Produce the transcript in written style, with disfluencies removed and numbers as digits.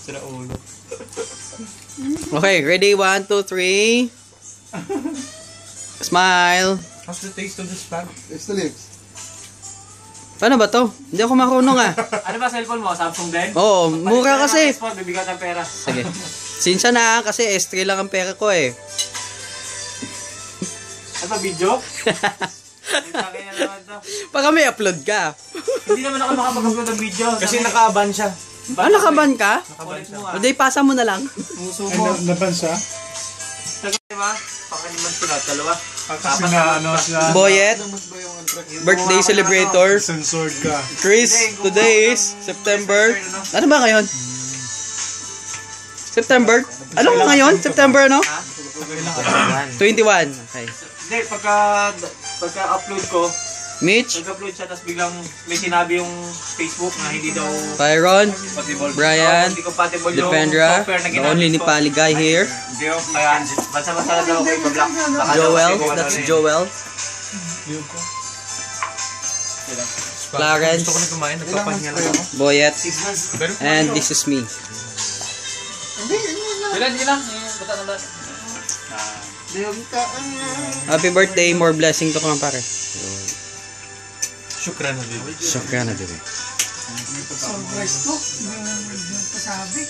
Sira ulo. Okay, ready? 1, 2, 3. Smile. How's the taste of the spag? It's the lips. Paano ba to? Hindi ako marunong ah. Ano ba cellphone mo? Samsung din? Oo, mura kasi. Bibigat ng pera. Sige. Sinsa na kasi S3 lang ang pera ko eh. Ano ba video? Sakin na naman to. Baka may upload ka. Hindi naman ako makapag-upload ng video. Kasi naka-ban siya. Nakaban ka? Ulit mo O di, pasa mo na lang. Puso mo. Naban siya? Sakin ba? Pakaliman sila. Dalawa. Kasi na ano siya. Boyet, birthday celebrator. Censored ka. Chris, today is September. Ano ba ngayon? September? Ano nga ngayon? September ano? 21. Okay. Hindi, pagka-upload ko, Mitch, nag-upload siya, tapos biglang may sinabi yung Facebook na hindi daw Byron, compatible. Brian, Hindi compatible yung Defendra, software na the ginamit only ko. Nepali guy here. Hindi yung kaya, basta-basta na daw ako i-block. Baka daw Joel, kasi kung that's ano Joel. Clarence, Gusto ko na kumain. Nagpapahinga lang ako. Boyet, and this is me. Ilan? Bata na lahat. Happy birthday, more blessing to come pare. Shukran na, baby. Syukran na, bebe. Surprise to. Yung pasabi.